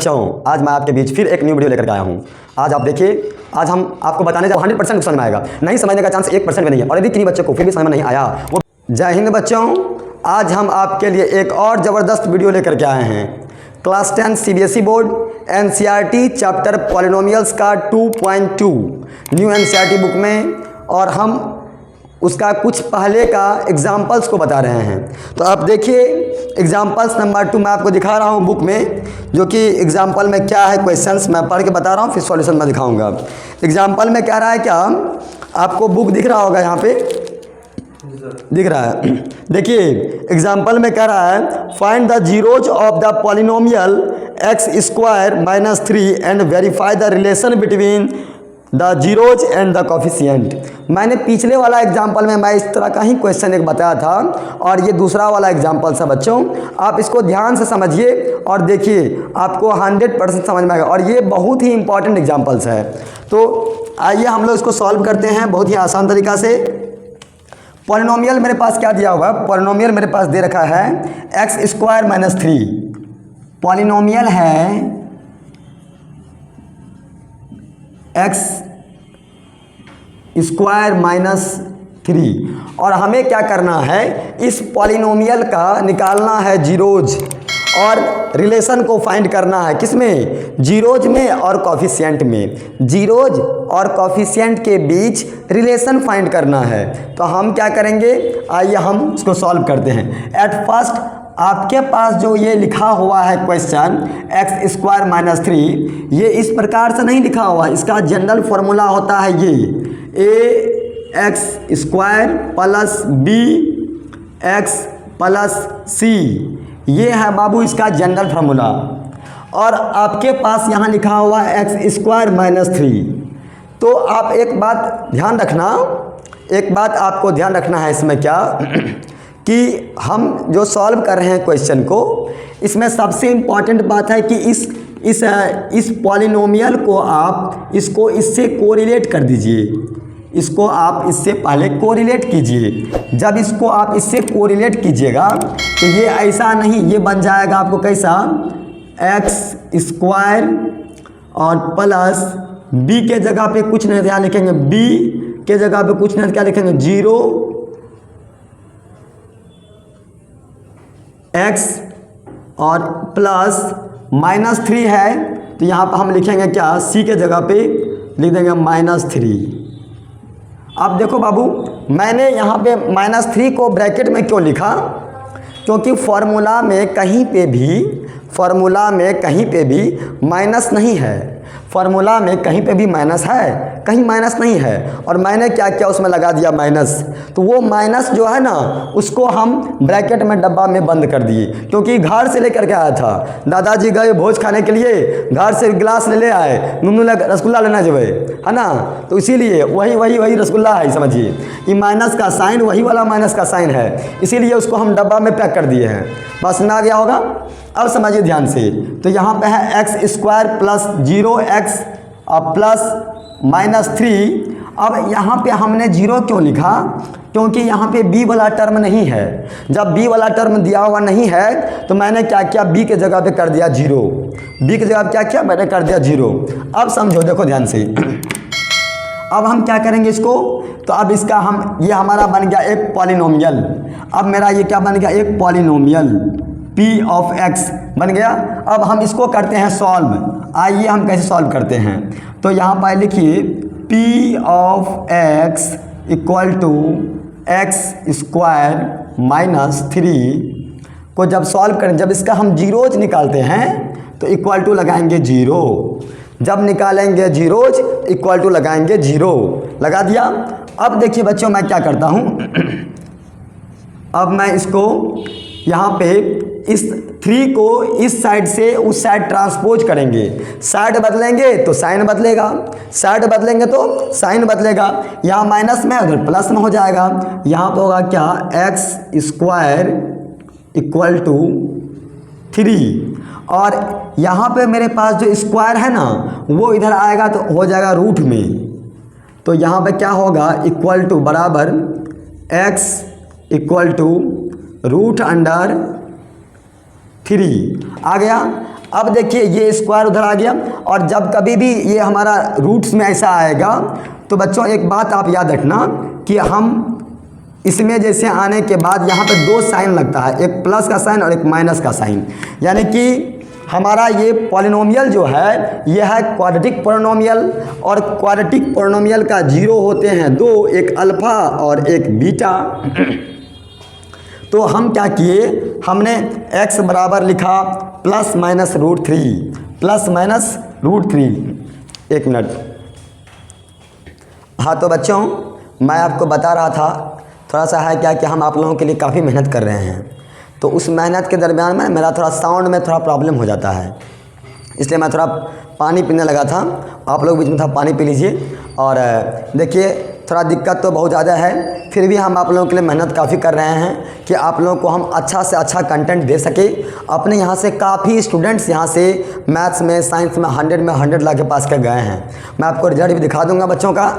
बच्चों, आज मैं आपके बीच फिर एक न्यू वीडियो लेकर के आया हूँ। आज आप देखिए, आज हम आपको बताने जा 100% समझ में आएगा, नहीं समझने का चांस 1% भी नहीं है। और यदि किन्हीं बच्चों को फिर भी समझ में नहीं आया वो जय हिंद बच्चों, आज हम आपके लिए एक और ज़बरदस्त वीडियो लेकर के आए हैं। Class 10 CBSE board NCERT chapter polynomials का 2.2 न्यू NCERT बुक में, और हम उसका कुछ पहले का एग्जाम्पल्स को बता रहे हैं। तो आप देखिए एग्जाम्पल्स नंबर 2 मैं आपको दिखा रहा हूँ बुक में, जो कि एग्जाम्पल में क्या है, क्वेश्चंस मैं पढ़ के बता रहा हूँ, फिर सॉल्यूशन मैं दिखाऊंगा। एग्जाम्पल में कह रहा है क्या, आपको बुक दिख रहा होगा, यहाँ पे दिख रहा है। देखिए एग्जाम्पल में कह रहा है find the zeros of the polynomial x² - 3 and verify the relation between the zeros and the coefficient. मैंने पिछले वाला एग्जाम्पल में मैं इस तरह का ही क्वेश्चन एक बताया था, और ये दूसरा वाला एग्जाम्पल था बच्चों। आप इसको ध्यान से समझिए और देखिए, आपको 100% समझ में आएगा, और ये बहुत ही इंपॉर्टेंट एग्जाम्पल्स है। तो आइए हम लोग इसको सॉल्व करते हैं बहुत ही आसान तरीका से। पॉलिनोमियल मेरे पास क्या दिया हुआ है, पॉलिनोमियल मेरे पास दे रखा है x² - 3। पॉलिनोमियल है x² - 3, और हमें क्या करना है, इस पॉलिनोमियल का निकालना है जीरोज, और रिलेशन को फाइंड करना है किसमें, जीरोज में और कोफिशिएंट में। जीरोज और कोफिशिएंट के बीच रिलेशन फाइंड करना है। तो हम क्या करेंगे, आइए हम इसको सॉल्व करते हैं। एट फर्स्ट आपके पास जो ये लिखा हुआ है क्वेश्चन x² - 3, ये इस प्रकार से नहीं लिखा हुआ है, इसका जनरल फॉर्मूला होता है ये ax² + bx + c, ये है बाबू इसका जनरल फार्मूला। और आपके पास यहाँ लिखा हुआ है x² - 3। तो आप एक बात ध्यान रखना, एक बात आपको ध्यान रखना है इसमें क्या कि हम जो सॉल्व कर रहे हैं क्वेश्चन को, इसमें सबसे इम्पॉर्टेंट बात है कि इस पॉलिनोमियल को आप इसको इससे कोरिलेट कर दीजिए। इसको आप इससे पहले कोरिलेट कीजिए। जब इसको आप इससे कोरिलेट कीजिएगा तो ये ऐसा नहीं, ये बन जाएगा आपको कैसा, x² और प्लस b के जगह पे कुछ नहीं क्या लिखेंगे, b के जगह पे कुछ नहीं क्या लिखेंगे, 0 x और प्लस -3 है, तो यहाँ पर हम लिखेंगे क्या, c के जगह पे लिख देंगे -3। अब देखो बाबू, मैंने यहाँ पे -3 को ब्रैकेट में क्यों लिखा, क्योंकि फॉर्मूला में कहीं पे भी माइनस नहीं है। फार्मूला में कहीं पे भी माइनस है, कहीं माइनस नहीं है, और मैंने क्या किया, उसमें लगा दिया माइनस। तो वो माइनस जो है ना, उसको हम ब्रैकेट में डब्बा में बंद कर दिए, क्योंकि घर से लेकर के आया था। दादाजी गए भोज खाने के लिए, घर से गिलास ले आए, नुनू रसगुल्ला लेना जब है ना, तो इसीलिए वही रसगुल्ला है, समझिए कि माइनस का साइन वही वाला माइनस का साइन है, इसीलिए उसको हम डब्बा में पैक कर दिए हैं। बस में आ गया होगा। अब समझिए ध्यान से, तो यहाँ पे है x² + 0x प्लस -3। अब यहाँ पे हमने 0 क्यों लिखा, क्योंकि यहाँ पे b वाला टर्म नहीं है। जब b वाला टर्म दिया हुआ नहीं है तो मैंने क्या किया, b के जगह पे कर दिया 0। b की जगह क्या किया, मैंने कर दिया 0। अब समझो, देखो ध्यान से, अब हम क्या करेंगे इसको, तो अब इसका ये हमारा बन गया एक पॉलिनोमियल। अब मेरा ये क्या बन गया, एक पॉलिनोमियल p ऑफ x बन गया। अब हम इसको करते हैं सॉल्व। आइए हम कैसे सॉल्व करते हैं, तो यहाँ पर लिखिए p ऑफ x = x² - 3 को जब सॉल्व करें, जब इसका हम जीरोज निकालते हैं तो इक्वल टू लगाएंगे 0। जब निकालेंगे जीरोज इक्वल टू लगाएंगे 0, लगा दिया। अब देखिए बच्चों, मैं क्या करता हूँ, अब मैं इसको यहाँ पे इस 3 को इस साइड से उस साइड ट्रांसपोज करेंगे। साइड बदलेंगे तो साइन बदलेगा, साइड बदलेंगे तो साइन बदलेगा। यहाँ माइनस में उधर प्लस में हो जाएगा। यहाँ पे होगा क्या, x² = 3, और यहाँ पे मेरे पास जो स्क्वायर है ना, वो इधर आएगा तो हो जाएगा रूट में। तो यहाँ पे क्या होगा, इक्वल टू बराबर x = √√3 आ गया। अब देखिए ये स्क्वायर उधर आ गया, और जब कभी भी ये हमारा रूट्स में ऐसा आएगा तो बच्चों एक बात आप याद रखना कि हम इसमें जैसे आने के बाद यहाँ पे दो साइन लगता है, एक प्लस का साइन और एक माइनस का साइन, यानी कि हमारा ये पॉलिनोमियल जो है ये है क्वाड्रेटिक पॉलिनोमियल, और क्वाड्रेटिक पॉलिनोमियल का जीरो होते हैं दो, एक अल्फा और एक बीटा। तो हम क्या किए, हमने x बराबर लिखा plus minus root three, plus minus root three. एक मिनट, हाँ तो बच्चों मैं आपको बता रहा था थोड़ा सा है क्या कि हम आप लोगों के लिए काफ़ी मेहनत कर रहे हैं, तो उस मेहनत के दरमियान में मेरा थोड़ा साउंड में थोड़ा प्रॉब्लम हो जाता है, इसलिए मैं थोड़ा पानी पीने लगा था। आप लोग बीच में था पानी पी लीजिए। और देखिए थोड़ा दिक्कत तो बहुत ज़्यादा है, फिर भी हम आप लोगों के लिए मेहनत काफ़ी कर रहे हैं कि आप लोगों को हम अच्छा से अच्छा कंटेंट दे सके। अपने यहाँ से काफ़ी स्टूडेंट्स यहाँ से मैथ्स में साइंस में 100 ला के पास कर गए हैं। मैं आपको रिजल्ट भी दिखा दूँगा बच्चों का।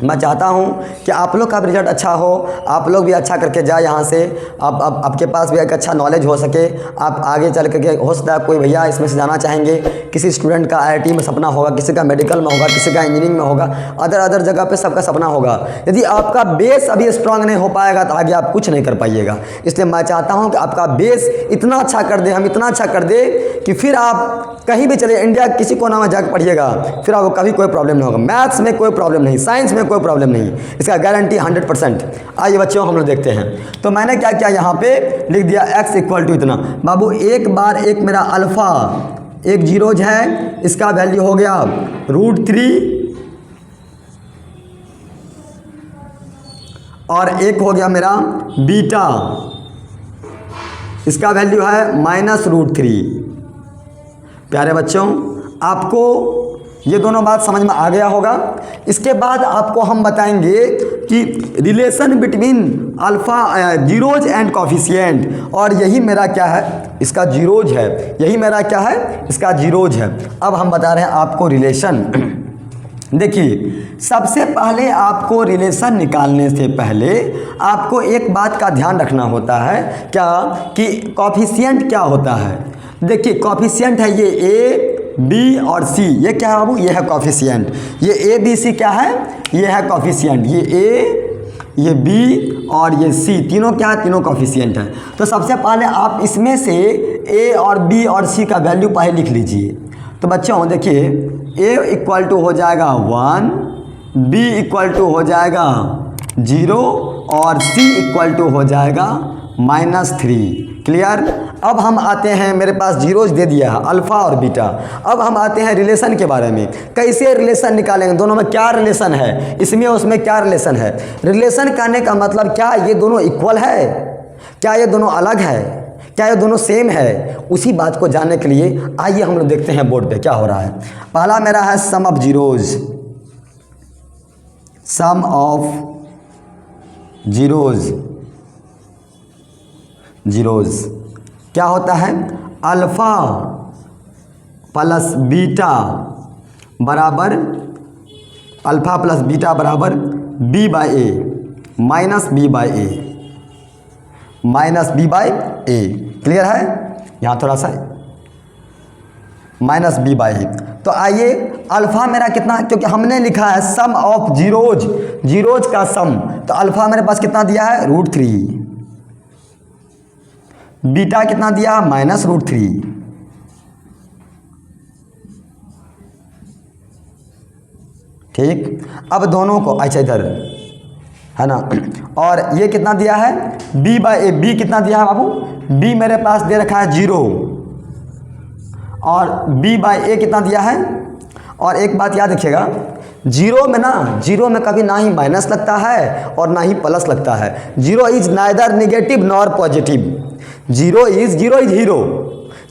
मैं चाहता हूं कि आप लोग का रिजल्ट अच्छा हो, आप लोग भी अच्छा करके जाए यहाँ से, आप आपके पास भी एक अच्छा नॉलेज हो सके, आप आगे चल करके हो सकता है कोई भैया इसमें से जाना चाहेंगे, किसी स्टूडेंट का IIT में सपना होगा, किसी का मेडिकल में होगा, किसी का इंजीनियरिंग में होगा, अदर जगह पे सबका सपना होगा। यदि आपका बेस अभी स्ट्रांग नहीं हो पाएगा तो आगे आप कुछ नहीं कर पाइएगा। इसलिए मैं चाहता हूँ कि आपका बेस इतना अच्छा कर दे, हम इतना अच्छा कर दे कि फिर आप कहीं भी चले इंडिया किसी कोना में जाकर पढ़िएगा, फिर आपको कभी कोई प्रॉब्लम नहीं होगा। मैथ्स में कोई प्रॉब्लम नहीं, साइंस में कोई प्रॉब्लम नहीं, इसका गारंटी 100%। आइए बच्चों हम लोग देखते हैं। तो मैंने क्या किया, यहाँ पे लिख दिया x इक्वल टू इतना। बाबू एक बार एक मेरा अल्फ़ा एक जीरोज है, इसका वैल्यू हो गया √3, और एक हो गया मेरा बीटा, इसका वैल्यू है -√3। प्यारे बच्चों आपको ये दोनों बात समझ में आ गया होगा। इसके बाद आपको हम बताएंगे कि relation between alpha zeros and coefficient, और यही मेरा क्या है, इसका जीरोज है, यही मेरा क्या है, इसका जीरोज है। अब हम बता रहे हैं आपको रिलेशन। देखिए सबसे पहले आपको रिलेशन निकालने से पहले आपको एक बात का ध्यान रखना होता है, क्या कि कॉफिशिएंट क्या होता है। देखिए कॉफिशिएंट है ये A, B और C, ये क्या है बाबू, ये है कॉफिशिएंट। ये A B C क्या है, ये है कॉफिशिएंट। ये A, ये B और ये C तीनों क्या है, तीनों कॉफिशिएंट है। तो सबसे पहले आप इसमें से A और B और C का वैल्यू पहले लिख लीजिए। तो बच्चों देखिए A इक्वल टू हो जाएगा 1, B इक्वल टू हो जाएगा 0 और C इक्वल टू हो जाएगा -3। क्लियर। अब हम आते हैं, मेरे पास जीरोज दे दिया है अल्फ़ा और बीटा। अब हम आते हैं रिलेशन के बारे में, कैसे रिलेशन निकालेंगे, दोनों में क्या रिलेशन है, इसमें उसमें क्या रिलेशन है। रिलेशन करने का मतलब क्या ये दोनों इक्वल है, क्या ये दोनों अलग है, क्या ये दोनों सेम है। उसी बात को जानने के लिए आइए हम लोग देखते हैं बोर्ड पे क्या हो रहा है। पहला मेरा है sum of zeros, sum of zeros क्या होता है, अल्फ़ा प्लस बीटा बराबर, अल्फ़ा प्लस बीटा बराबर B/A minus B/A, minus B/A। Clear है, यहाँ थोड़ा सा माइनस B/A। तो आइए अल्फ़ा मेरा कितना, क्योंकि हमने लिखा है सम ऑफ जीरोज, जीरोज का सम, तो अल्फ़ा मेरे पास कितना दिया है √3, बीटा कितना दिया -√3। ठीक, अब दोनों को अच्छा इधर है ना, और ये कितना दिया है B/A, B कितना दिया है बाबू, B मेरे पास दे रखा है 0 और B/A कितना दिया है। और एक बात याद रखिएगा, जीरो में कभी ना ही माइनस लगता है और ना ही प्लस लगता है। Zero is neither negative nor positive, zero is hero,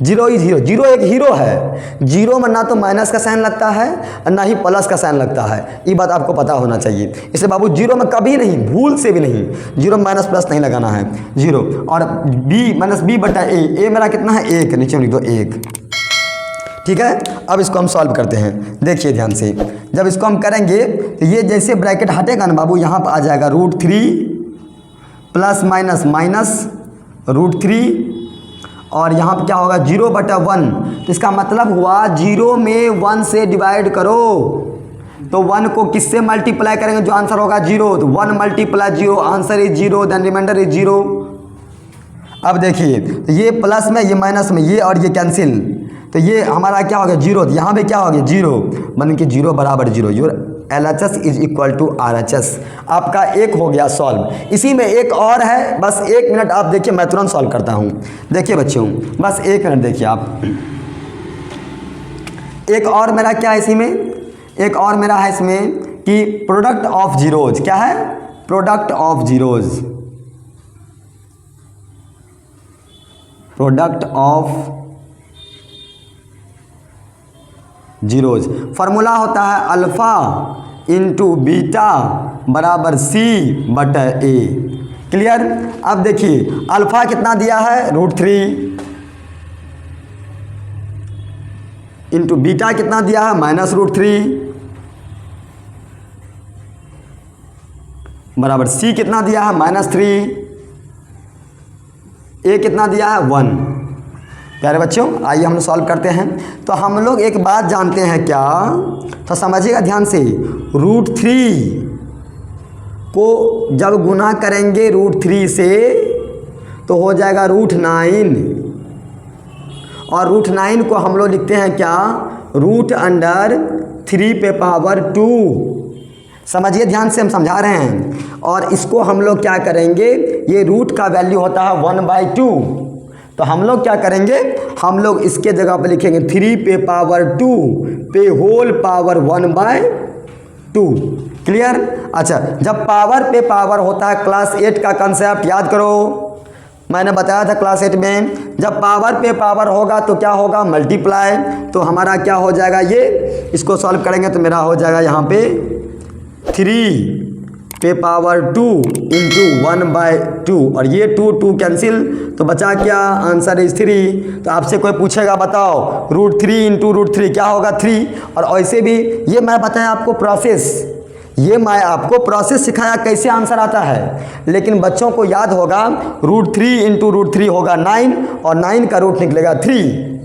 zero एक हीरो है। जीरो में ना तो माइनस का साइन लगता है और ना ही प्लस का साइन लगता है, ये बात आपको पता होना चाहिए। इसलिए बाबू जीरो में कभी नहीं, भूल से भी नहीं, जीरो में माइनस प्लस नहीं लगाना है, जीरो। और B/A मेरा कितना है 1, नीचे लिख दो 1। ठीक है, अब इसको हम सॉल्व करते हैं। देखिए ध्यान से, जब इसको हम करेंगे तो ये जैसे ब्रैकेट हटेगा ना बाबू, यहाँ पर आ जाएगा √3 प्लस माइनस -√3, और यहाँ पर क्या होगा 0/1, तो इसका मतलब हुआ 0 में 1 से डिवाइड करो, तो 1 को किससे मल्टीप्लाई करेंगे जो आंसर होगा 0, तो 1 multiply 0 answer is 0, then remainder is 0। अब देखिए तो ये प्लस में ये माइनस में ये और ये कैंसिल, तो ये हमारा क्या हो गया 0, तो यहाँ पे क्या हो गया 0, मन के 0 बराबर 0, your LHS is equal to RHS। आपका एक हो गया सॉल्व। इसी में एक और है, बस 1 मिनट आप देखिए, मैं तुरंत सॉल्व करता हूँ। देखिए बच्चों बस 1 मिनट देखिए आप। एक और मेरा क्या है इसी में, एक और मेरा है इसमें कि प्रोडक्ट ऑफ जीरोज, क्या है product of zeros, product of zeros formula होता है अल्फ़ा इंटू बीटा बराबर C बटा A। क्लियर। अब देखिए अल्फ़ा कितना दिया है √3 इंटू बीटा कितना दिया है -√3 बराबर C कितना दिया है -3, A कितना दिया है 1। प्यारे बच्चों आइए हम सॉल्व करते हैं। तो हम लोग एक बात जानते हैं क्या, तो समझिएगा ध्यान से, √3 को जब गुना करेंगे √3 से तो हो जाएगा √9, और √9 को हम लोग लिखते हैं क्या √3 समझिए ध्यान से, हम समझा रहे हैं। और इसको हम लोग क्या करेंगे, ये रूट का वैल्यू होता है 1/2, तो हम लोग क्या करेंगे, हम लोग इसके जगह पर लिखेंगे 3 पे होल पावर 1/2। क्लियर। अच्छा, जब पावर पे पावर होता है, क्लास 8 का कंसेप्ट याद करो, मैंने बताया था क्लास 8 में, जब पावर पे पावर होगा तो क्या होगा मल्टीप्लाई, तो हमारा क्या हो जाएगा, ये इसको सॉल्व करेंगे तो मेरा हो जाएगा यहाँ पे 3 पे पावर 2 इंटू 1/2, और ये 2 कैंसिल, तो बचा क्या, आंसर इज 3। तो आपसे कोई पूछेगा बताओ √3 इंटू √3 क्या होगा 3, और ऐसे भी ये मैं बताया आपको प्रोसेस, ये मैं आपको प्रोसेस सिखाया कैसे आंसर आता है, लेकिन बच्चों को याद होगा √3 इंटू √3 होगा 9, और 9 का रूट निकलेगा 3,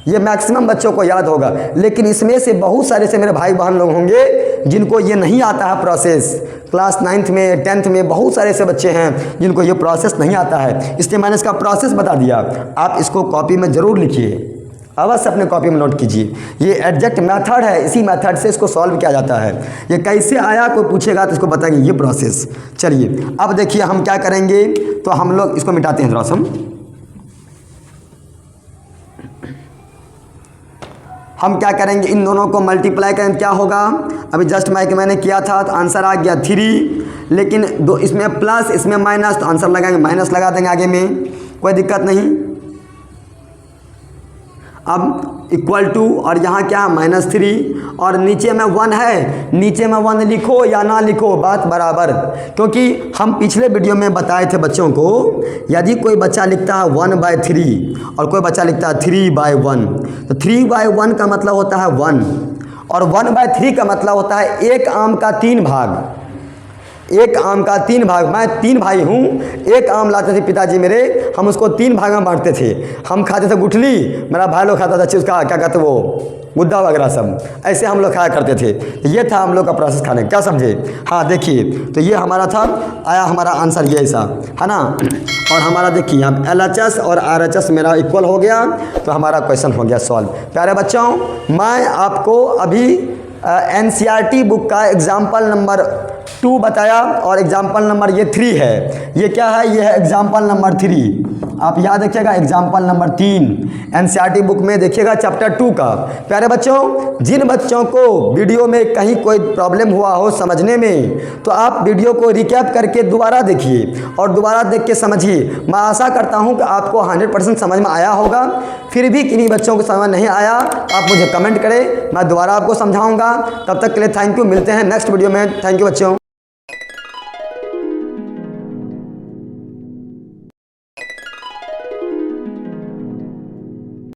ये मैक्सिमम बच्चों को याद होगा। लेकिन इसमें से बहुत सारे से मेरे भाई बहन लोग होंगे जिनको ये नहीं आता है प्रोसेस, क्लास 9th में 10th में बहुत सारे ऐसे बच्चे हैं जिनको ये प्रोसेस नहीं आता है, इसलिए मैंने इसका प्रोसेस बता दिया। आप इसको कॉपी में ज़रूर लिखिए, अवश्य अपने कॉपी में नोट कीजिए। ये एग्जैक्ट मेथड है, इसी मेथड से इसको सॉल्व किया जाता है। ये कैसे आया कोई पूछेगा तो इसको बताएंगे ये प्रोसेस। चलिए अब देखिए हम क्या करेंगे, तो हम लोग इसको मिटाते हैं थोड़ा सा, हम क्या करेंगे, इन दोनों को मल्टीप्लाई करें क्या होगा, अभी जस्ट मैंने किया था तो आंसर आ गया 3, लेकिन दो इसमें प्लस इसमें माइनस, तो आंसर लगाएंगे माइनस लगा देंगे आगे में, कोई दिक्कत नहीं। अब इक्वल टू, और यहाँ क्या है -3, और नीचे में 1 है, नीचे में 1 लिखो या ना लिखो बात बराबर, क्योंकि हम पिछले वीडियो में बताए थे बच्चों को, यदि कोई बच्चा लिखता है 1/3 और कोई बच्चा लिखता है 3/1, तो 3/1 का मतलब होता है 1, और 1/3 का मतलब होता है एक आम का 3 भाग, एक आम का 3 भाग। मैं 3 भाई हूँ, एक आम लाते थे पिताजी मेरे, हम उसको 3 भाग में बांटते थे। हम खाते थे गुठली, मेरा भाई लोग खाता था उसका क्या कहते वो गुद्दा वगैरह सब, ऐसे हम लोग खाया करते थे। ये था हम लोग का प्रोसेस खाने, क्या समझे। हाँ देखिए, तो ये हमारा था, आया हमारा आंसर ये ऐसा है ना। और हमारा देखिए यहाँ LHS और RHS मेरा इक्वल हो गया, तो हमारा क्वेश्चन हो गया सॉल्व। प्यारे बच्चों, मैं आपको अभी NCERT बुक का एग्जाम्पल नंबर 2 बताया, और एग्जाम्पल नंबर ये 3 है। ये क्या है, ये है एग्जाम्पल नंबर 3, आप याद रखिएगा। एग्जाम्पल नंबर 3 NCERT बुक में देखिएगा चैप्टर 2 का। प्यारे बच्चों, जिन बच्चों को वीडियो में कहीं कोई प्रॉब्लम हुआ हो समझने में, तो आप वीडियो को रिकैप करके दोबारा देखिए और दोबारा देख के समझिए। मैं आशा करता हूं कि आपको 100% समझ में आया होगा। फिर भी किन्हीं बच्चों को समझ नहीं आया, आप मुझे कमेंट करें, मैं दोबारा आपको समझाऊंगा। तब तक के लिए थैंक यू, मिलते हैं नेक्स्ट वीडियो में। थैंक यू बच्चों।